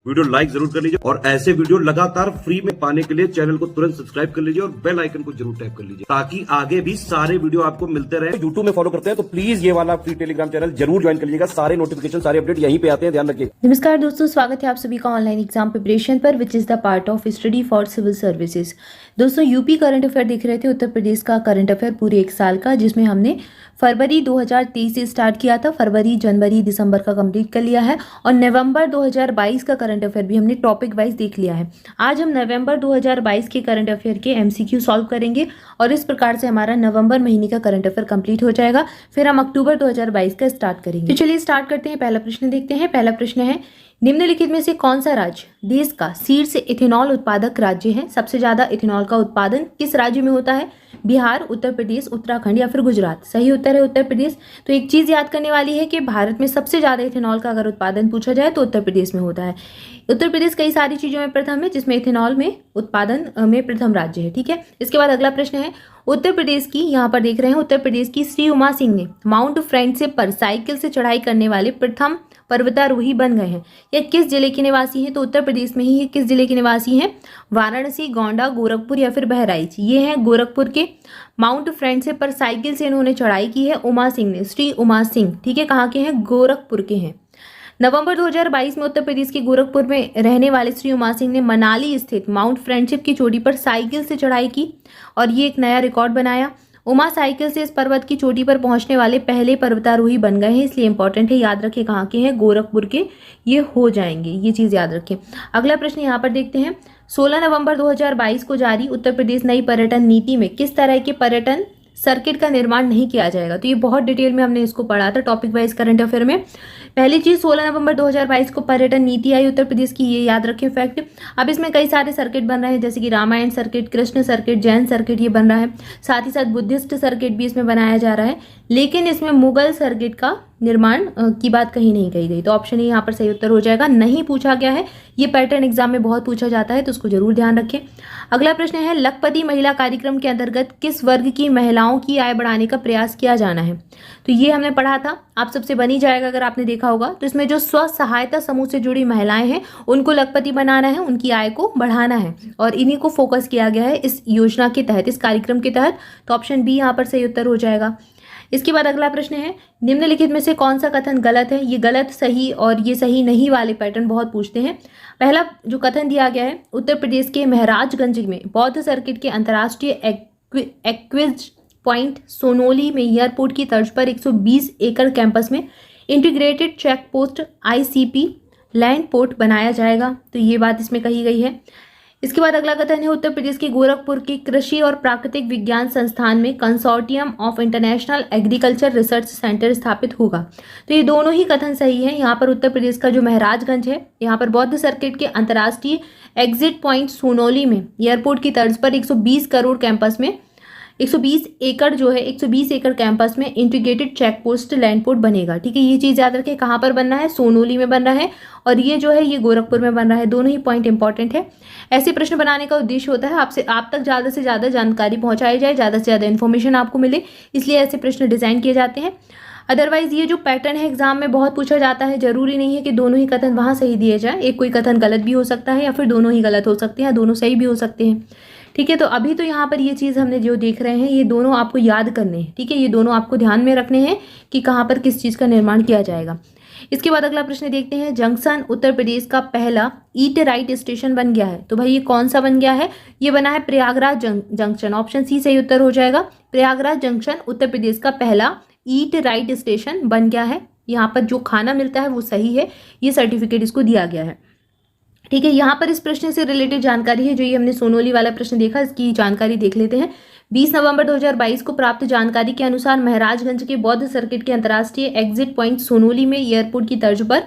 Video like जरूर कर लीजिए और ऐसे वीडियो लगातार फ्री में पाने के लिए चैनल को तुरंत सब्सक्राइब कर लीजिए और बेल आइकन को जरूर टैप कर लीजिए ताकि आगे भी सारे वीडियो आपको मिलते रहे। यूट्यूब में फॉलो करते हैं तो प्लीज ये वाला फ्री टेलीग्राम चैनल जरूर ज्वाइन कर लीजिएगा। सारे नोटिफिकेशन सारे अपडेट यहीं पे आते हैं, ध्यान रखिए। नमस्कार दोस्तों, स्वागत है आप सभी का ऑनलाइन एग्जाम प्रिपरेशन पर which is the part of study for civil services. दोस्तों यूपी करंट अफेयर देख रहे थे, उत्तर प्रदेश का करंट अफेयर पूरे एक साल का, जिसमें हमने फरवरी 2023 से स्टार्ट किया था, फरवरी जनवरी दिसंबर का कंप्लीट कर लिया है और नवंबर 2022 का करंट अफेयर भी हमने टॉपिक वाइज देख लिया है। आज हम नवंबर 2022 के करंट अफेयर के एमसीक्यू सॉल्व करेंगे और इस प्रकार से हमारा नवंबर महीने का करंट अफेयर कंप्लीट हो जाएगा। फिर हम अक्टूबर 2022 का स्टार्ट करेंगे। तो चलिए स्टार्ट करते हैं। पहला प्रश्न देखते हैं। पहला प्रश्न है, निम्नलिखित में से कौन सा राज्य देश का शीर्ष इथेनॉल उत्पादक राज्य है? सबसे ज्यादा इथेनॉल का उत्पादन किस राज्य में होता है? बिहार, उत्तर प्रदेश, उत्तराखंड या फिर गुजरात? सही उत्तर है उत्तर प्रदेश। तो एक चीज याद करने वाली है कि भारत में सबसे ज्यादा इथेनॉल का अगर उत्पादन पूछा जाए तो उत्तर प्रदेश में होता है। उत्तर प्रदेश कई सारी चीजों में प्रथम है, जिसमें इथेनॉल में उत्पादन में प्रथम राज्य है। ठीक है, इसके बाद अगला प्रश्न है, उत्तर प्रदेश की, यहाँ पर देख रहे हैं, उत्तर प्रदेश की श्री उमा सिंह ने माउंट फ्रेंडशिप पर साइकिल से चढ़ाई करने वाले प्रथम पर्वतारोही बन गए हैं। यह किस जिले के निवासी हैं? तो उत्तर प्रदेश में ही ये किस जिले के निवासी हैं? वाराणसी, गोंडा, गोरखपुर या फिर बहराइच? ये हैं गोरखपुर के। माउंट फ्रेंडशिप पर साइकिल से इन्होंने चढ़ाई की है उमा सिंह ने, श्री उमा सिंह। ठीक है, कहाँ के हैं? गोरखपुर के हैं। नवंबर 2022 में उत्तर प्रदेश के गोरखपुर में रहने वाले श्री उमा सिंह ने मनाली स्थित माउंट फ्रेंडशिप की चोटी पर साइकिल से चढ़ाई की और ये एक नया रिकॉर्ड बनाया। उमा साइकिल से इस पर्वत की चोटी पर पहुंचने वाले पहले पर्वतारोही बन गए हैं, इसलिए इंपॉर्टेंट है, याद रखें कहाँ के हैं? गोरखपुर के ये हो जाएंगे, ये चीज़ याद रखें। अगला प्रश्न यहाँ पर देखते हैं, 16 नवंबर 2022 को जारी उत्तर प्रदेश नई पर्यटन नीति में किस तरह के पर्यटन सर्किट का निर्माण नहीं किया जाएगा? तो ये बहुत डिटेल में हमने इसको पढ़ा था टॉपिक वाइज करंट अफेयर में। पहली चीज 16 नवंबर 2022 को पर्यटन नीति आई उत्तर प्रदेश की, ये याद रखें फैक्ट। अब इसमें कई सारे सर्किट बन रहे हैं, जैसे कि Ramayana circuit, Krishna circuit, Jain circuit ये बन रहा है, साथ ही साथ बुद्धिस्ट सर्किट भी इसमें बनाया जा रहा है, लेकिन इसमें मुगल सर्किट का निर्माण की बात कहीं नहीं कही गई। तो ऑप्शन ए यहाँ पर सही उत्तर हो जाएगा, नहीं पूछा गया है। ये पैटर्न एग्जाम में बहुत पूछा जाता है तो उसको जरूर ध्यान रखें। अगला प्रश्न है, लखपति महिला कार्यक्रम के अंतर्गत किस वर्ग की महिलाओं की आय बढ़ाने का प्रयास किया जाना है? तो ये हमने पढ़ा था, आप सबसे बनी जाएगा अगर आपने देखा होगा। तो इसमें जो स्व सहायता समूह से जुड़ी महिलाएं हैं उनको लखपति बनाना है, उनकी आय को बढ़ाना है और इन्हीं को फोकस किया गया है इस योजना के तहत, इस कार्यक्रम के तहत। तो ऑप्शन बी यहाँ पर सही उत्तर हो जाएगा। इसके बाद अगला प्रश्न है, निम्नलिखित में से कौन सा कथन गलत है? ये गलत, सही और ये सही नहीं वाले पैटर्न बहुत पूछते हैं। पहला जो कथन दिया गया है, उत्तर प्रदेश के महाराजगंज में बौद्ध सर्किट के अंतर्राष्ट्रीय एक्विज पॉइंट सोनोली में एयरपोर्ट की तर्ज पर 120 एकड़ कैंपस में integrated check post ICP land port बनाया जाएगा। तो ये बात इसमें कही गई है। इसके बाद अगला कथन है, उत्तर प्रदेश के गोरखपुर के कृषि और प्राकृतिक विज्ञान संस्थान में consortium of international agriculture research centre स्थापित होगा। तो ये दोनों ही कथन सही है। यहाँ पर उत्तर प्रदेश का जो महाराजगंज है, यहाँ पर बौद्ध सर्किट के अंतर्राष्ट्रीय एग्जिट पॉइंट सोनोली में एयरपोर्ट की तर्ज पर 120 करोड़ कैंपस में 120 एकड़ जो है 120 एकड़ कैंपस में integrated check post land port बनेगा। ठीक है, ये चीज याद रखें, कहाँ पर बनना है? सोनोली में बन रहा है और ये जो है ये गोरखपुर में बन रहा है। दोनों ही पॉइंट इंपॉर्टेंट है। ऐसे प्रश्न बनाने का उद्देश्य होता है आप तक ज्यादा से ज्यादा जानकारी पहुंचाई जाए, ज्यादा से ज्यादा इन्फॉर्मेशन आपको मिले, इसलिए ऐसे प्रश्न डिजाइन किए जाते हैं। अदरवाइज ये जो पैटर्न है एग्जाम में बहुत पूछा जाता है, जरूरी नहीं है कि दोनों ही कथन वहां सही दिए जाए, एक कोई कथन गलत भी हो सकता है या फिर दोनों ही गलत हो सकते हैं या दोनों सही भी हो सकते हैं। ठीक है, तो अभी तो यहाँ पर ये चीज़ हमने जो देख रहे हैं ये दोनों आपको याद करने हैं। ठीक है, ये दोनों आपको ध्यान में रखने हैं कि कहाँ पर किस चीज़ का निर्माण किया जाएगा। इसके बाद अगला प्रश्न देखते हैं, जंक्शन उत्तर प्रदेश का पहला ईट राइट स्टेशन बन गया है। तो भाई ये कौन सा बन गया है? ये बना है प्रयागराज जंक्शन। ऑप्शन सी सही उत्तर हो जाएगा। प्रयागराज जंक्शन उत्तर प्रदेश का पहला ईट राइट स्टेशन बन गया है। यहाँ पर जो खाना मिलता है वो सही है, ये सर्टिफिकेट इसको दिया गया है। ठीक है, यहाँ पर इस प्रश्न से रिलेटेड जानकारी है, जो ये हमने सोनोली वाला प्रश्न देखा, इसकी जानकारी देख लेते हैं। 20 नवंबर 2022 को प्राप्त जानकारी के अनुसार महाराजगंज के बौद्ध सर्किट के अंतर्राष्ट्रीय एग्जिट पॉइंट सोनोली में एयरपोर्ट की तर्ज पर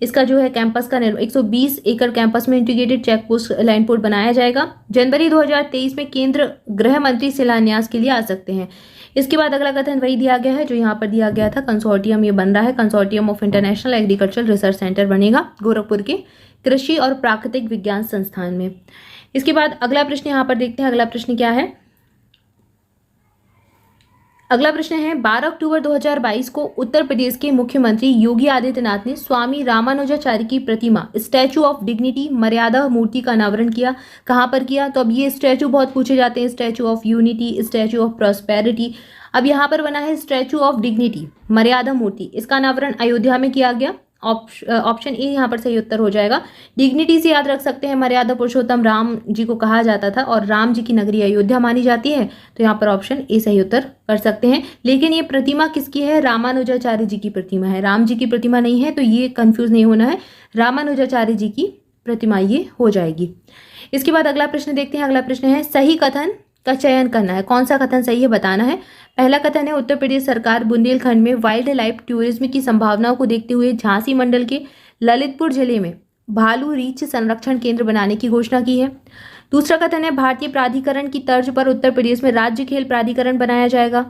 इसका जो है कैंपस का 120 एकड़ कैंपस में integrated check post land port बनाया जाएगा। जनवरी 2023 में केंद्र गृह मंत्री शिलान्यास के लिए आ सकते हैं। इसके बाद अगला कथन वही दिया गया है जो यहाँ पर दिया गया था, कंसोर्टियम ये बन रहा है, consortium of international agriculture research centre बनेगा गोरखपुर के कृषि और प्राकृतिक विज्ञान संस्थान में। इसके बाद अगला प्रश्न यहाँ पर देखते हैं। अगला प्रश्न क्या है? अगला प्रश्न है 12 अक्टूबर 2022 को उत्तर प्रदेश के मुख्यमंत्री योगी आदित्यनाथ ने स्वामी रामानुजाचार्य की प्रतिमा स्टैचू ऑफ डिग्निटी मर्यादा मूर्ति का अनावरण किया। कहाँ पर किया? तो अब ये स्टैचू बहुत पूछे जाते हैं, statue of unity, statue of prosperity. अब यहाँ पर बना है स्टैचू ऑफ डिग्निटी मर्यादा मूर्ति, इसका अनावरण अयोध्या में किया गया। ऑप्शन ए यहाँ पर सही उत्तर हो जाएगा। डिग्निटी से याद रख सकते हैं, मर्यादा पुरुषोत्तम राम जी को कहा जाता था और राम जी की नगरी अयोध्या मानी जाती है, तो यहाँ पर ऑप्शन ए सही उत्तर कर सकते हैं। लेकिन ये प्रतिमा किसकी है? रामानुजाचार्य जी की प्रतिमा है, राम जी की प्रतिमा नहीं है, तो ये कंफ्यूज नहीं होना है, रामानुजाचार्य जी की प्रतिमा ये हो जाएगी। इसके बाद अगला प्रश्न देखते हैं। अगला प्रश्न है सही कथन का चयन करना है, कौन सा कथन सही है बताना है। पहला कथन है उत्तर प्रदेश सरकार बुंदेलखंड में वाइल्ड लाइफ टूरिज्म की संभावनाओं को देखते हुए झांसी मंडल के ललितपुर जिले में भालू रीछ संरक्षण केंद्र बनाने की घोषणा की है। दूसरा कथन है भारतीय प्राधिकरण की तर्ज पर उत्तर प्रदेश में राज्य खेल प्राधिकरण बनाया जाएगा।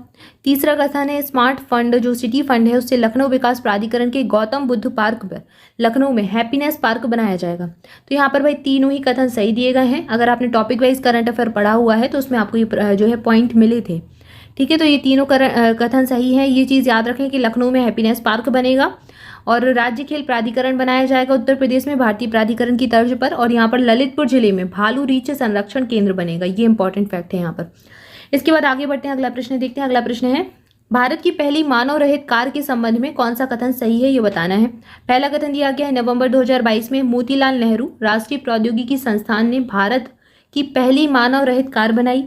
तीसरा कथन है स्मार्ट फंड जो सिटी फंड है उससे लखनऊ विकास प्राधिकरण के गौतम बुद्ध पार्क पर लखनऊ में हैप्पीनेस पार्क बनाया जाएगा। तो यहाँ पर भाई तीनों ही कथन सही दिए गए हैं। अगर आपने टॉपिक वाइज करंट अफेयर पढ़ा हुआ है तो उसमें आपको ये जो है पॉइंट मिले थे, ठीक है। तो ये तीनों कथन सही है। ये चीज़ याद रखें कि लखनऊ में हैप्पीनेस पार्क बनेगा और राज्य खेल प्राधिकरण बनाया जाएगा उत्तर प्रदेश में भारतीय प्राधिकरण की तर्ज पर, और यहाँ पर ललितपुर जिले में भालू रीछ संरक्षण केंद्र बनेगा। ये इंपॉर्टेंट फैक्ट है यहाँ पर। इसके बाद आगे बढ़ते हैं, अगला प्रश्न देखते हैं। अगला प्रश्न है भारत की पहली मानव रहित कार के संबंध में कौन सा कथन सही है ये बताना है। पहला कथन दिया गया है नवंबर 2022 में मोतीलाल नेहरू राष्ट्रीय प्रौद्योगिकी संस्थान ने भारत की पहली मानव रहित कार बनाई।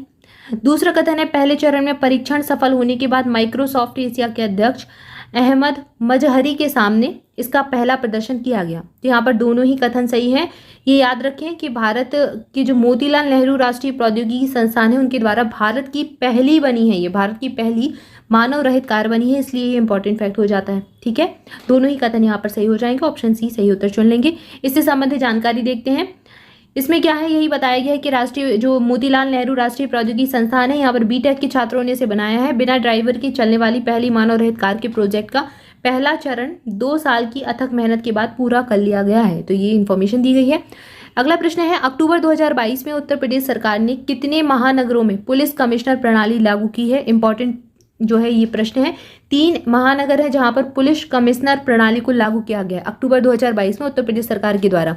दूसरा कथन है पहले चरण में परीक्षण सफल होने के बाद माइक्रोसॉफ्ट एशिया के अध्यक्ष अहमद मजहरी के सामने इसका पहला प्रदर्शन किया गया। तो यहाँ पर दोनों ही कथन सही है। ये याद रखें कि भारत की जो मोतीलाल नेहरू राष्ट्रीय प्रौद्योगिकी संस्थान है उनके द्वारा भारत की पहली बनी है, ये भारत की पहली मानव रहित कार बनी है, इसलिए ये इंपॉर्टेंट फैक्ट हो जाता है, ठीक है। दोनों ही कथन यहाँ पर सही हो जाएंगे, ऑप्शन सी सही उत्तर चुन लेंगे। इससे संबंधित जानकारी देखते हैं। इसमें क्या है, यही बताया गया है कि राष्ट्रीय जो मोतीलाल नेहरू राष्ट्रीय प्रौद्योगिकी संस्थान है यहाँ पर बीटेक के छात्रों ने इसे बनाया है। बिना ड्राइवर की चलने वाली पहली मानव रहित कार के प्रोजेक्ट का पहला चरण 2 साल की अथक मेहनत के बाद पूरा कर लिया गया है। तो ये इन्फॉर्मेशन दी गई है। अगला प्रश्न है अक्टूबर 2022 में उत्तर प्रदेश सरकार ने कितने महानगरों में पुलिस कमिश्नर प्रणाली लागू की है। इंपॉर्टेंट जो है ये प्रश्न है। 3 महानगर है जहां पर पुलिस कमिश्नर प्रणाली को लागू किया गया अक्टूबर 2022 में उत्तर प्रदेश सरकार के द्वारा।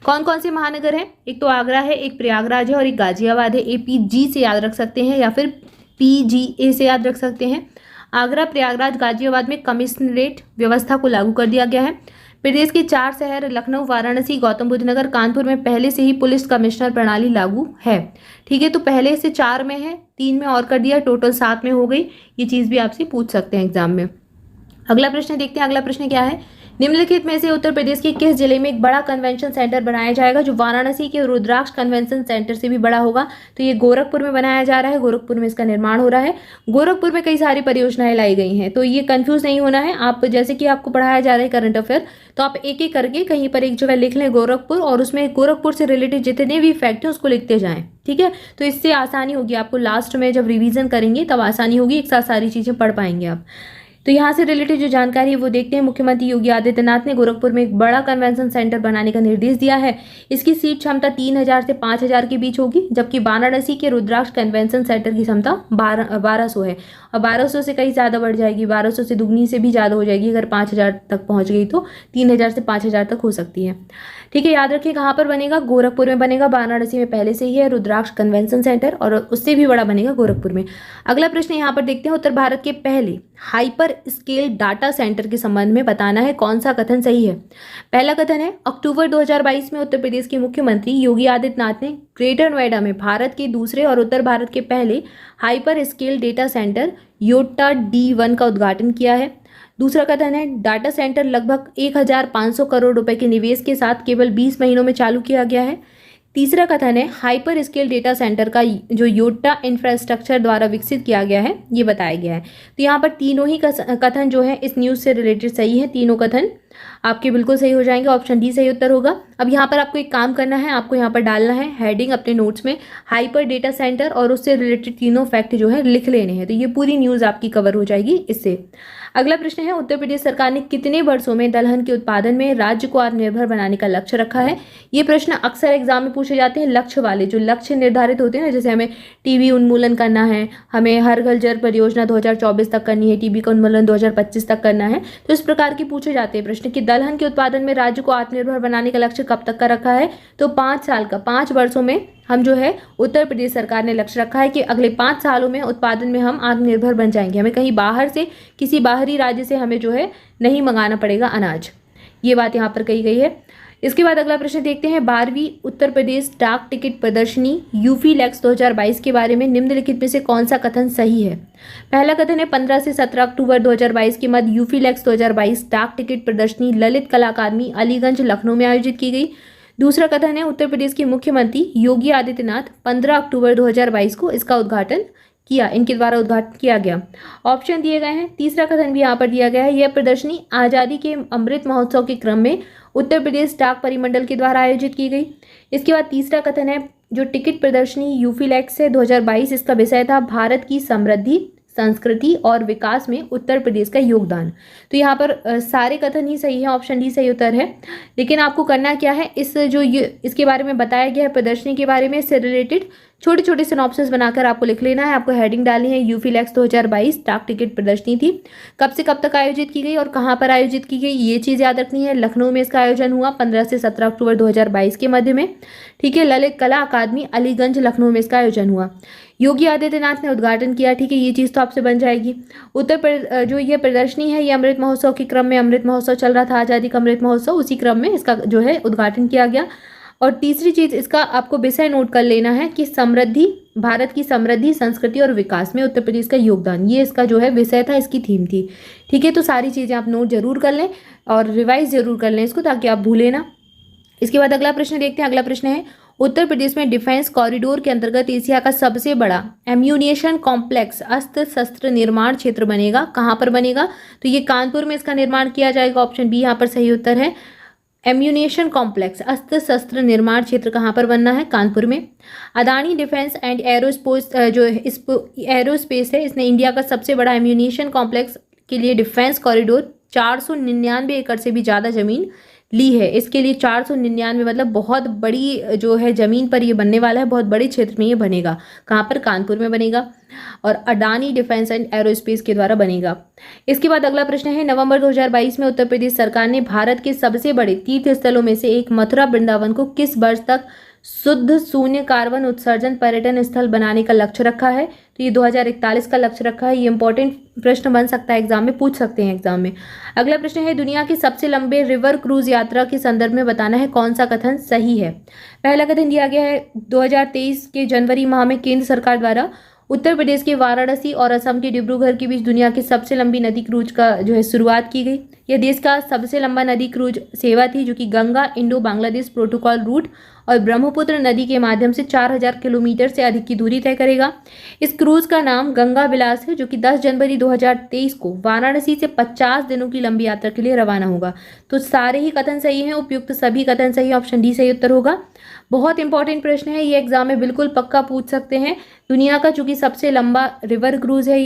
कौन कौन से महानगर हैं? एक तो आगरा है, एक प्रयागराज है और एक गाजियाबाद है। APG से याद रख सकते हैं या फिर PGA से याद रख सकते हैं। आगरा, प्रयागराज, गाजियाबाद में कमिश्नरेट व्यवस्था को लागू कर दिया गया है। प्रदेश के 4 शहर लखनऊ, वाराणसी, गौतम बुद्ध नगर, कानपुर में पहले से ही पुलिस कमिश्नर प्रणाली लागू है, ठीक है। तो पहले से 4 में है, 3 में और कर दिया, टोटल 7 में हो गई। ये चीज़ भी आपसे पूछ सकते हैं एग्जाम में। अगला प्रश्न देखते हैं। अगला प्रश्न क्या है, निम्नलिखित में से उत्तर प्रदेश के किस जिले में एक बड़ा कन्वेंशन सेंटर बनाया जाएगा जो वाराणसी के रुद्राक्ष कन्वेंशन सेंटर से भी बड़ा होगा। तो ये गोरखपुर में बनाया जा रहा है, गोरखपुर में इसका निर्माण हो रहा है। गोरखपुर में कई सारी परियोजनाएं लाई गई हैं, तो ये कंफ्यूज नहीं होना है। आप जैसे कि आपको पढ़ाया जा रहा है करंट अफेयर, तो आप एक एक करके कहीं पर एक जगह लिख लें गोरखपुर और उसमें गोरखपुर से रिलेटेड जितने भी फैक्ट हैं उसको लिखते जाएं, ठीक है। तो इससे आसानी होगी आपको, लास्ट में जब रिवीजन करेंगे तब आसानी होगी, एक साथ सारी चीजें पढ़ पाएंगे आप। तो यहाँ से रिलेटेड जो जानकारी है वो देखते हैं। मुख्यमंत्री योगी आदित्यनाथ ने गोरखपुर में एक बड़ा कन्वेंशन सेंटर बनाने का निर्देश दिया है। इसकी सीट क्षमता 3000 से 5000 के बीच होगी, जबकि वाराणसी के रुद्राक्ष कन्वेंशन सेंटर की क्षमता 1200 है और 1200 से कहीं ज़्यादा बढ़ जाएगी, 1200 से दुगनी से भी ज़्यादा हो जाएगी। अगर 5000 तक पहुँच गई तो 3000 से 5000 तक हो सकती है, ठीक है। याद रखिए कहाँ पर बनेगा, गोरखपुर में बनेगा। वाराणसी में पहले से ही है रुद्राक्ष कन्वेंशन सेंटर और उससे भी बड़ा बनेगा गोरखपुर में। अगला प्रश्न यहाँ पर देखते हैं, उत्तर भारत के पहले हाइपर स्केल डाटा सेंटर के संबंध में बताना है कौन सा कथन सही है। पहला कथन है अक्टूबर 2022 में उत्तर प्रदेश के मुख्यमंत्री योगी आदित्यनाथ ने ग्रेटर नोएडा में भारत के दूसरे और उत्तर भारत के पहले hyper scale data center Yotta D1 का उद्घाटन किया है। दूसरा कथन है डाटा सेंटर लगभग 1500 करोड़ रुपए के निवेश के साथ केवल 20 महीनों में चालू किया गया है। तीसरा कथन है हाइपर स्केल डेटा सेंटर का जो योटा इंफ्रास्ट्रक्चर द्वारा विकसित किया गया है ये बताया गया है। तो यहाँ पर तीनों ही कथन जो है इस न्यूज़ से रिलेटेड सही है, तीनों कथन आपके बिल्कुल सही हो जाएंगे, ऑप्शन डी सही उत्तर होगा। अब यहाँ पर आपको एक काम करना है, आपको यहाँ पर डालना है हेडिंग अपने नोट्स में हाइपर डेटा सेंटर और उससे रिलेटेड तीनों फैक्ट जो है लिख लेने हैं, तो ये पूरी न्यूज़ आपकी कवर हो जाएगी इससे। अगला प्रश्न है, उत्तर प्रदेश सरकार ने कितने वर्षों में दलहन के उत्पादन में राज्य को आत्मनिर्भर बनाने का लक्ष्य रखा है? ये प्रश्न अक्सर एग्जाम में पूछे जाते हैं, लक्ष्य वाले जो लक्ष्य निर्धारित होते हैं ना, जैसे हमें टीबी उन्मूलन करना है, हमें हर घर जल परियोजना 2024 तक करनी है, टीबी का उन्मूलन 2025 तक करना है। तो इस प्रकार के पूछे जाते हैं प्रश्न कि दलहन के उत्पादन में राज्य को आत्मनिर्भर बनाने का लक्ष्य कब तक का रखा है? तो 5 साल का, 5 वर्षों में हम जो है उत्तर प्रदेश सरकार ने लक्ष्य रखा है कि अगले 5 सालों में उत्पादन में हम आत्मनिर्भर बन जाएंगे। हमें कहीं बाहर से, किसी बाहरी राज्य से हमें जो है नहीं मंगाना पड़ेगा अनाज। ये बात यहाँ पर कही गई है। इसके बाद अगला प्रश्न देखते हैं, 12वीं उत्तर प्रदेश डाक टिकट प्रदर्शनी यूफीलैक्स 2022 के बारे में निम्नलिखित में से कौन सा कथन सही है? पहला कथन है, 15 से 17 अक्टूबर 2022 के मध्य यूफीलैक्स 2022 डाक टिकट प्रदर्शनी ललित कला अकादमी अलीगंज लखनऊ में आयोजित की गई। दूसरा कथन है, उत्तर प्रदेश के मुख्यमंत्री योगी आदित्यनाथ 15 अक्टूबर 2022 को इसका उद्घाटन किया, इनके द्वारा उद्घाटन किया गया। ऑप्शन दिए गए हैं। तीसरा कथन भी यहाँ पर दिया गया है, यह प्रदर्शनी आज़ादी के अमृत महोत्सव के क्रम में उत्तर प्रदेश डाक परिमंडल के द्वारा आयोजित की गई। इसके बाद तीसरा कथन है, जो टिकट प्रदर्शनी यूफीलैक्स है 2022, इसका विषय था भारत की समृद्धि, संस्कृति और विकास में उत्तर प्रदेश का योगदान। तो यहाँ पर सारे कथन ही सही है, ऑप्शन डी सही उत्तर है। लेकिन आपको करना क्या है, इसके बारे में बताया गया है, प्रदर्शनी के बारे में, इससे रिलेटेड छोटे छोटे सिनॉप्सिस बनाकर आपको लिख लेना है। आपको हेडिंग डालनी है, यूफीलैक्स 2022 डाक टिकट प्रदर्शनी थी, कब से कब तक आयोजित की गई और कहाँ पर आयोजित की गई, ये चीज़ याद रखनी है। लखनऊ में इसका आयोजन हुआ 15 से 17 अक्टूबर 2022 के मध्य में, ठीक है। ललित कला अकादमी अलीगंज लखनऊ में इसका आयोजन हुआ। योगी आदित्यनाथ ने उद्घाटन किया, ठीक है, ये चीज़ तो आपसे बन जाएगी। जो ये प्रदर्शनी है, ये अमृत महोत्सव के क्रम में, अमृत महोत्सव चल रहा था, आज़ादी का अमृत महोत्सव, उसी क्रम में इसका जो है उद्घाटन किया गया। और तीसरी चीज़, इसका आपको विषय नोट कर लेना है कि समृद्धि, भारत की समृद्धि, संस्कृति और विकास में उत्तर प्रदेश का योगदान, ये इसका जो है विषय था, इसकी थीम थी, ठीक है। तो सारी चीज़ें आप नोट जरूर कर लें और रिवाइज जरूर कर लें इसको, ताकि आप भूलें ना। इसके बाद अगला प्रश्न देखते हैं। अगला प्रश्न है, उत्तर प्रदेश में डिफेंस कॉरिडोर के अंतर्गत एशिया का सबसे बड़ा एम्यूनिशन कॉम्प्लेक्स अस्त्र शस्त्र निर्माण क्षेत्र बनेगा, कहाँ पर बनेगा? तो ये कानपुर में इसका निर्माण किया जाएगा। ऑप्शन बी यहाँ पर सही उत्तर है। एम्यूनिशन कॉम्प्लेक्स अस्त्र शस्त्र निर्माण क्षेत्र कहाँ पर बनना है? कानपुर में। अदानी डिफेंस एंड एरोस्पेस जो एरोस्पेस है, इसने इंडिया का सबसे बड़ा एम्यूनिशन कॉम्प्लेक्स के लिए डिफेंस कॉरिडोर 499 एकड़ से भी ज़्यादा जमीन ली है। इसके लिए 499 मतलब बहुत बड़ी जो है ज़मीन पर ये बनने वाला है, बहुत बड़े क्षेत्र में ये बनेगा। कहाँ पर? कानपुर में बनेगा और अडानी डिफेंस एंड एरोस्पेस के द्वारा बनेगा। इसके बाद अगला प्रश्न है, नवंबर 2022 में उत्तर प्रदेश सरकार ने भारत के सबसे बड़े तीर्थ स्थलों में से एक मथुरा वृंदावन को किस वर्ष तक शुद्ध शून्य कार्बन उत्सर्जन पर्यटन स्थल बनाने का लक्ष्य रखा है? तो ये 2041 का लक्ष्य रखा है। ये इंपॉर्टेंट प्रश्न बन सकता है, एग्जाम में पूछ सकते हैं एग्जाम में। अगला प्रश्न है, दुनिया की सबसे लंबे रिवर क्रूज यात्रा के संदर्भ में बताना है कौन सा कथन सही है? पहला कथन दिया गया है, 2023 के जनवरी माह में केंद्र सरकार द्वारा उत्तर प्रदेश के वाराणसी और असम के डिब्रूगढ़ के बीच दुनिया की सबसे लंबी नदी क्रूज का जो है शुरुआत की गई। यह देश का सबसे लंबा नदी क्रूज सेवा थी, जो कि Ganga Indo Bangladesh protocol root और ब्रह्मपुत्र नदी के माध्यम से 4000 किलोमीटर से अधिक की दूरी तय करेगा। इस क्रूज का नाम गंगा विलास है, जो कि 10 जनवरी 2023 को वाराणसी से 50 दिनों की लंबी यात्रा के लिए रवाना होगा। तो सारे ही कथन सही हैं, उपयुक्त सभी कथन सही, ऑप्शन डी सही उत्तर होगा। बहुत इंपॉर्टेंट प्रश्न है, ये एग्जाम में बिल्कुल पक्का पूछ सकते हैं। दुनिया का चूंकि सबसे लंबा रिवर क्रूज है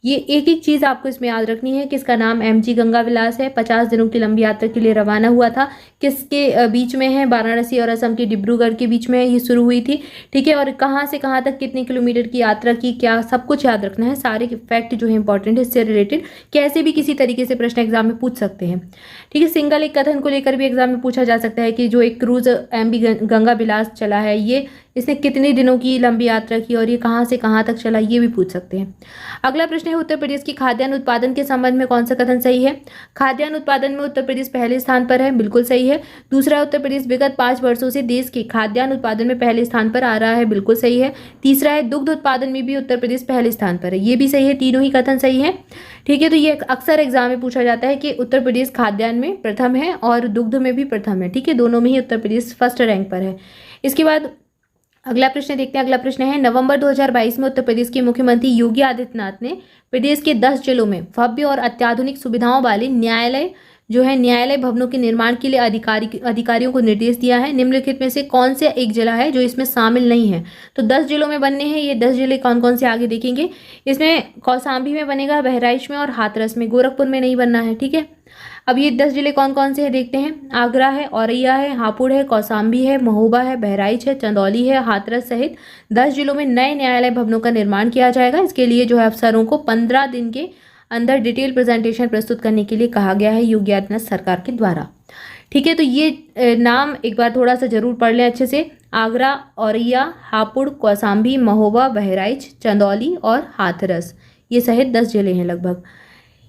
ये एक एक चीज़ आपको इसमें याद रखनी है कि इसका नाम MG गंगा विलास है। 50 दिनों की लंबी यात्रा के लिए रवाना हुआ था। किसके बीच में है? वाराणसी और असम के डिब्रूगढ़ के बीच में ये शुरू हुई थी, ठीक है। और कहाँ से कहाँ तक कितने किलोमीटर की यात्रा की, क्या सब कुछ याद रखना है। सारे फैक्ट जो है इंपॉर्टेंट है, इससे रिलेटेड कैसे भी किसी तरीके से प्रश्न एग्जाम में पूछ सकते हैं, ठीक है। सिंगल एक कथन को लेकर भी एग्जाम में पूछा जा सकता है कि जो एक क्रूज MB गंगा विलास चला है, ये इसने कितने दिनों की लंबी यात्रा की और ये कहाँ से कहाँ तक चला, ये भी पूछ सकते हैं। अगला प्रश्न है, उत्तर प्रदेश की खाद्यान्न उत्पादन के संबंध में कौन सा कथन सही है? खाद्यान्न उत्पादन में उत्तर प्रदेश पहले स्थान पर है, बिल्कुल सही है। दूसरा, उत्तर प्रदेश विगत 5 वर्षों से देश के खाद्यान्न उत्पादन में पहले स्थान पर आ रहा है, बिल्कुल सही है। तीसरा है, दुग्ध उत्पादन में भी उत्तर प्रदेश पहले स्थान पर है, ये भी सही है। तीनों ही कथन सही है, ठीक है। तो ये अक्सर एग्जाम में पूछा जाता है कि उत्तर प्रदेश खाद्यान्न में प्रथम है और दुग्ध में भी प्रथम है, ठीक है। दोनों में ही उत्तर प्रदेश फर्स्ट रैंक पर है। इसके बाद अगला प्रश्न देखते हैं। अगला प्रश्न है, नवंबर 2022 में उत्तर प्रदेश के मुख्यमंत्री योगी आदित्यनाथ ने प्रदेश के 10 जिलों में भव्य और अत्याधुनिक सुविधाओं वाले न्यायालय जो है न्यायालय भवनों के निर्माण के लिए अधिकारियों को निर्देश दिया है। निम्नलिखित में से कौन से एक जिला है जो इसमें शामिल नहीं है? तो 10 जिलों में बनने हैं। ये 10 जिले कौन कौन से आगे देखेंगे। इसमें कौशाम्बी में बनेगा, बहराइच में और हाथरस में, गोरखपुर में नहीं बनना है। ठीक है, अब ये 10 जिले कौन कौन से हैं देखते हैं। आगरा है, औरैया है, हापुड़ है, कौशाम्बी है, महोबा है, बहराइच है, चंदौली है, हाथरस सहित 10 जिलों में नए न्यायालय भवनों का निर्माण किया जाएगा। इसके लिए जो है अफसरों को 15 दिन के अंदर डिटेल प्रेजेंटेशन प्रस्तुत करने के लिए कहा गया है योगी आदित्यनाथ सरकार के द्वारा। ठीक है, तो ये नाम एक बार थोड़ा सा जरूर पढ़ लें अच्छे से। आगरा, औरैया, हापुड़, कौशाम्बी, महोबा, बहराइच, चंदौली और हाथरस, ये सहित 10 जिले हैं लगभग।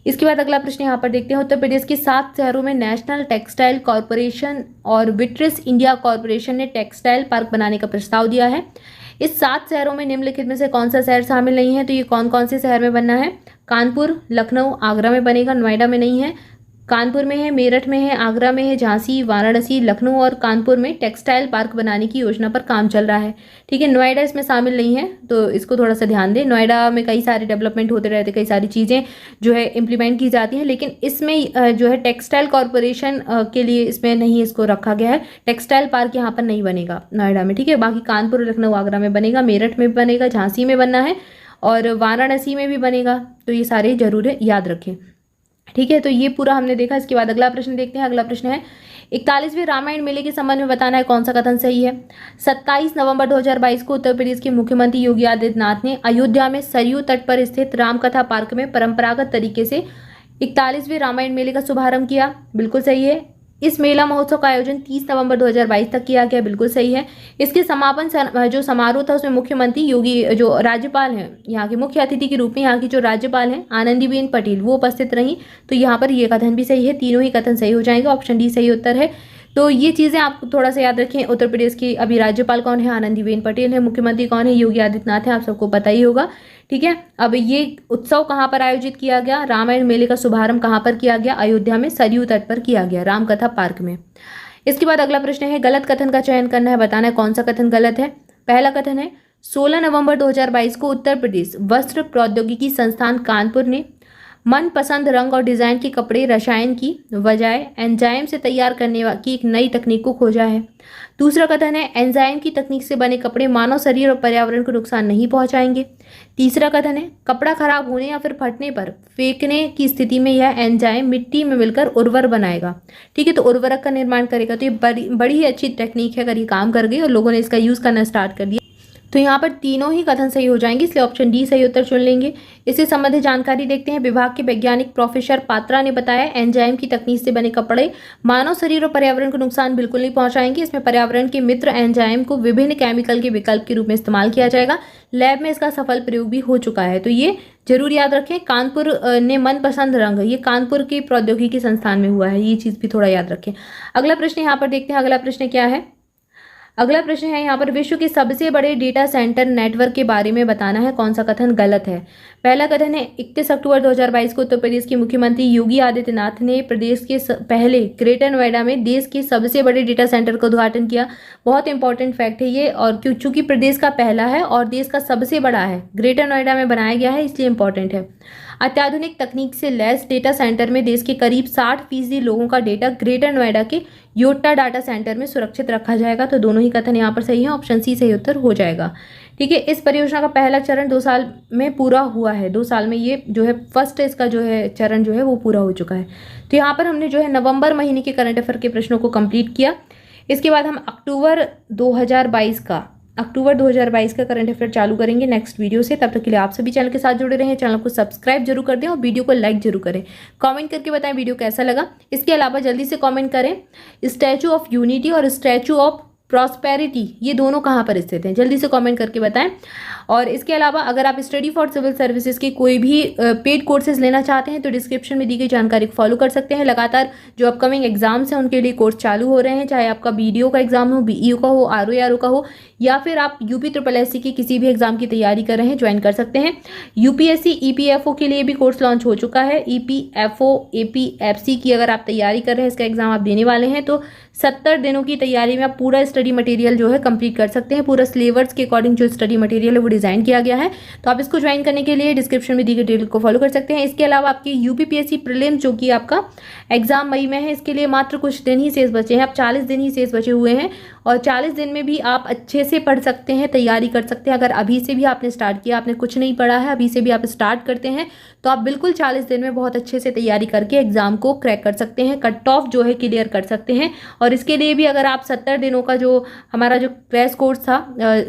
इसके बाद अगला प्रश्न यहाँ पर देखते हैं। उत्तर प्रदेश के 7 शहरों में नेशनल टेक्सटाइल कॉरपोरेशन और विट्रिस इंडिया कॉरपोरेशन ने टेक्सटाइल पार्क बनाने का प्रस्ताव दिया है। इस 7 शहरों में निम्नलिखित में से कौन सा शहर शामिल नहीं है? तो ये कौन कौन से शहर में बनना है? कानपुर, लखनऊ, आगरा में बनेगा, नोएडा में नहीं है। कानपुर में है, मेरठ में है, आगरा में है, झांसी, वाराणसी, लखनऊ और कानपुर में टेक्सटाइल पार्क बनाने की योजना पर काम चल रहा है। ठीक है, नोएडा इसमें शामिल नहीं है, तो इसको थोड़ा सा ध्यान दें। नोएडा में कई सारे डेवलपमेंट होते रहते, कई सारी चीज़ें जो है इम्प्लीमेंट की जाती हैं, लेकिन इसमें जो है टेक्सटाइल कॉरपोरेशन के लिए इसमें नहीं इसको रखा गया है। टेक्सटाइल पार्क यहाँ पर नहीं बनेगा नोएडा में। ठीक है, बाकी कानपुर, लखनऊ, आगरा में बनेगा, मेरठ में बनेगा, झांसी में बनना है और वाराणसी में भी बनेगा। तो ये सारे जरूर याद रखें। ठीक है, तो ये पूरा हमने देखा। इसके बाद अगला प्रश्न देखते हैं। अगला प्रश्न है 41वें रामायण मेले के संबंध में बताना है कौन सा कथन सही है। 27 नवंबर 2022 को उत्तर प्रदेश के मुख्यमंत्री योगी आदित्यनाथ ने अयोध्या में सरयू तट पर स्थित रामकथा पार्क में परंपरागत तरीके से 41वें रामायण मेले का शुभारंभ किया। बिल्कुल सही है। इस मेला महोत्सव का आयोजन 30 नवंबर 2022 तक किया गया। बिल्कुल सही है। इसके समापन जो समारोह था उसमें मुख्यमंत्री योगी, जो राज्यपाल हैं यहाँ के मुख्य अतिथि के रूप में यहाँ की जो राज्यपाल हैं आनंदीबेन पटेल, वो उपस्थित रहीं। तो यहाँ पर ये कथन भी सही है। तीनों ही कथन सही हो जाएंगे। ऑप्शन डी सही उत्तर है। तो ये चीज़ें आप थोड़ा सा याद रखें। उत्तर प्रदेश की अभी राज्यपाल कौन है? आनंदीबेन पटेल है। मुख्यमंत्री कौन है? योगी आदित्यनाथ है। आप सबको पता ही होगा। ठीक है, अब ये उत्सव कहाँ पर आयोजित किया गया? रामायण मेले का शुभारंभ कहाँ पर किया गया? अयोध्या में सरयू तट पर किया गया, रामकथा पार्क में। इसके बाद अगला प्रश्न है गलत कथन का चयन करना है, बताना है कौन सा कथन गलत है। पहला कथन है 16 नवंबर 2022 को उत्तर प्रदेश वस्त्र प्रौद्योगिकी संस्थान कानपुर ने मनपसंद रंग और डिजाइन के कपड़े रसायन की बजाय एंजाइम से तैयार करने की एक नई तकनीक को खोजा है। दूसरा कथन है एंजाइम की तकनीक से बने कपड़े मानव शरीर और पर्यावरण को नुकसान नहीं पहुंचाएंगे। तीसरा कथन है कपड़ा खराब होने या फिर फटने पर फेंकने की स्थिति में यह एंजाइम मिट्टी में मिलकर उर्वर बनाएगा। ठीक है, तो उर्वरक का निर्माण करेगा। तो ये बड़ी ही अच्छी टेक्निक है, अगर ये काम कर गई और लोगों ने इसका यूज़ करना स्टार्ट कर दिया तो यहाँ पर तीनों ही कथन सही हो जाएंगे, इसलिए ऑप्शन डी सही उत्तर चुन लेंगे। इससे संबंधित जानकारी देखते हैं। विभाग के वैज्ञानिक प्रोफेसर पात्रा ने बताया एंजाइम की तकनीक से बने कपड़े मानव शरीर और पर्यावरण को नुकसान बिल्कुल नहीं पहुंचाएंगे। इसमें पर्यावरण के मित्र एंजाइम को विभिन्न केमिकल के विकल्प के रूप में इस्तेमाल किया जाएगा। लैब में इसका सफल प्रयोग भी हो चुका है। तो ये जरूर याद रखें। कानपुर ने मनपसंद रंग, ये कानपुर के प्रौद्योगिकी संस्थान में हुआ है, ये चीज़ भी थोड़ा याद रखें। अगला प्रश्न यहाँ पर देखते हैं। अगला प्रश्न क्या है? अगला प्रश्न है यहाँ पर विश्व के सबसे बड़े डेटा सेंटर नेटवर्क के बारे में बताना है कौन सा कथन गलत है। पहला कथन है 31 अक्टूबर 2022 को उत्तर प्रदेश के मुख्यमंत्री योगी आदित्यनाथ ने प्रदेश के पहले ग्रेटर नोएडा में देश के सबसे बड़े डेटा सेंटर का उद्घाटन किया। बहुत इंपॉर्टेंट फैक्ट है ये, और चूंकि प्रदेश का पहला है और देश का सबसे बड़ा है, ग्रेटर नोएडा में बनाया गया है, इसलिए इंपॉर्टेंट है। अत्याधुनिक तकनीक से लैस डेटा सेंटर में देश के करीब 60% लोगों का डेटा ग्रेटर नोएडा के योटा डाटा सेंटर में सुरक्षित रखा जाएगा। तो दोनों ही कथन यहाँ पर सही है। ऑप्शन सी सही उत्तर हो जाएगा। ठीक है, इस परियोजना का पहला चरण 2 साल में पूरा हुआ है। 2 साल में ये जो है फर्स्ट इसका जो है चरण जो है वो पूरा हो चुका है। तो यहाँ पर हमने जो है नवंबर महीने के करंट अफेयर के प्रश्नों को कंप्लीट किया। इसके बाद हम अक्टूबर 2022 का करंट अफेयर चालू करेंगे नेक्स्ट वीडियो से। तब तक के लिए आप सभी चैनल के साथ जुड़े रहें। चैनल को सब्सक्राइब जरूर कर दें और वीडियो को लाइक जरूर करें। कमेंट करके बताएं वीडियो कैसा लगा। इसके अलावा जल्दी से कमेंट करें स्टैचू ऑफ यूनिटी और स्टैचू ऑफ प्रॉस्पेरिटी ये दोनों कहाँ पर स्थित हैं, जल्दी से कमेंट करके बताएं। और इसके अलावा अगर आप स्टडी फॉर सिविल सर्विसेज के कोई भी पेड कोर्सेज लेना चाहते हैं तो डिस्क्रिप्शन में दी गई जानकारी को फॉलो कर सकते हैं। लगातार जो अपकमिंग एग्जाम्स हैं उनके लिए कोर्स चालू हो रहे हैं, चाहे आपका बीडीओ का एग्जाम हो, बीईओ का हो, आरओ का हो, या फिर आप UPSSC की किसी भी एग्जाम की तैयारी कर रहे हैं, ज्वाइन कर सकते हैं। UPSC EPFO के लिए भी कोर्स लॉन्च हो चुका है। EPFO APFC की अगर आप तैयारी कर रहे हैं, इसका एग्जाम आप देने वाले हैं, तो 70 दिनों की तैयारी में आप पूरा स्टडी मटेरियल जो है कंप्लीट कर सकते हैं। पूरा सिलेबस के अकॉर्डिंग जो स्टडी मटेरियल है वो डिज़ाइन किया गया है। तो आप इसको ज्वाइन करने के लिए डिस्क्रिप्शन में दी गई डिटेल को फॉलो कर सकते हैं। इसके अलावा आपकी यूपीपीएससी प्रीलिम्स जो कि आपका एग्जाम मई में है, इसके लिए मात्र कुछ दिन ही शेष बचे हैं। अब 40 दिन ही शेष बचे हुए हैं और 40 दिन में भी आप अच्छे से पढ़ सकते हैं, तैयारी कर सकते हैं। अगर अभी से भी आपने स्टार्ट किया, आपने कुछ नहीं पढ़ा है, अभी से भी आप स्टार्ट करते हैं तो आप बिल्कुल 40 दिन में बहुत अच्छे से तैयारी करके एग्जाम को क्रैक कर सकते हैं, कट ऑफ जो है क्लियर कर सकते हैं। और इसके लिए भी अगर आप 70 दिनों का जो हमारा जो क्रैश कोर्स था,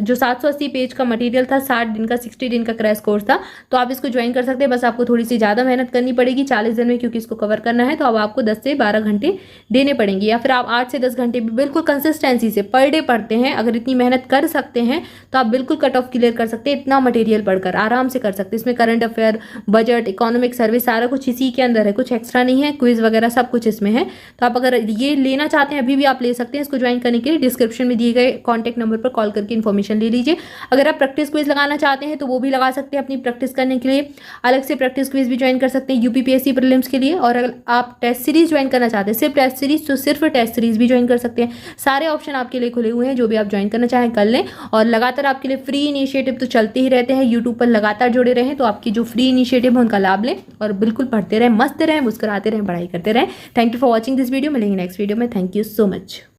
जो 780 पेज का मटेरियल था, 60 दिन का 60 दिन का क्रैश कोर्स था, तो आप इसको ज्वाइन कर सकते हैं। बस आपको थोड़ी सी ज़्यादा मेहनत करनी पड़ेगी 40 दिन में, क्योंकि इसको कवर करना है। तो अब आपको 10 से 12 घंटे देने पड़ेंगे, या फिर आप 8 से 10 घंटे भी बिल्कुल कंसिस्टेंसी से पर डे पढ़ते हैं। अगर इतनी मेहनत कर सकते हैं तो आप बिल्कुल कट ऑफ क्लियर कर सकते हैं। इतना मटेरियल पढ़कर आराम से कर सकते हैं। इसमें current affair, budget, economic service सारा कुछ इसी के अंदर है, कुछ एक्स्ट्रा नहीं है। क्विज वगैरह सब कुछ इसमें है। तो आप अगर ये लेना चाहते हैं अभी भी आप ले सकते हैं। इसको ज्वाइन करने के लिए डिस्क्रिप्शन में दिए गए कॉन्टैक्ट नंबर पर कॉल करके इन्फॉर्मेशन ले लीजिए। अगर आप प्रैक्टिस क्विज लगाना चाहते हैं तो वो भी लगा सकते हैं अपनी प्रैक्टिस करने के लिए। अलग से प्रैक्टिस क्विज भी ज्वाइन कर सकते हैं यूपीपीएससी प्रीलिम्स के लिए। और अगर आप टेस्ट सीरीज ज्वाइन करना चाहते हैं, सिर्फ टेस्ट सीरीज, तो सिर्फ टेस्ट सीरीज भी ज्वाइन कर सकते हैं। सारे ऑप्शन आपके लिए खुले हुए हैं, जो भी आप ज्वाइन करना चाहें कर लें। और लगातार आपके लिए फ्री इनिशिएटिव तो चलते ही रहते हैं, यूट्यूब पर लगातार जुड़े रहें। तो आपकी जो फ्री इनिशिएटिव है उनका लाभ लें और बिल्कुल पढ़ते रहें, मस्त रहें, मुस्कुराते रहें, पढ़ाई करते रहें। Thank you for watching this video. मिलेंगे नेक्स्ट वीडियो में। Thank you so much.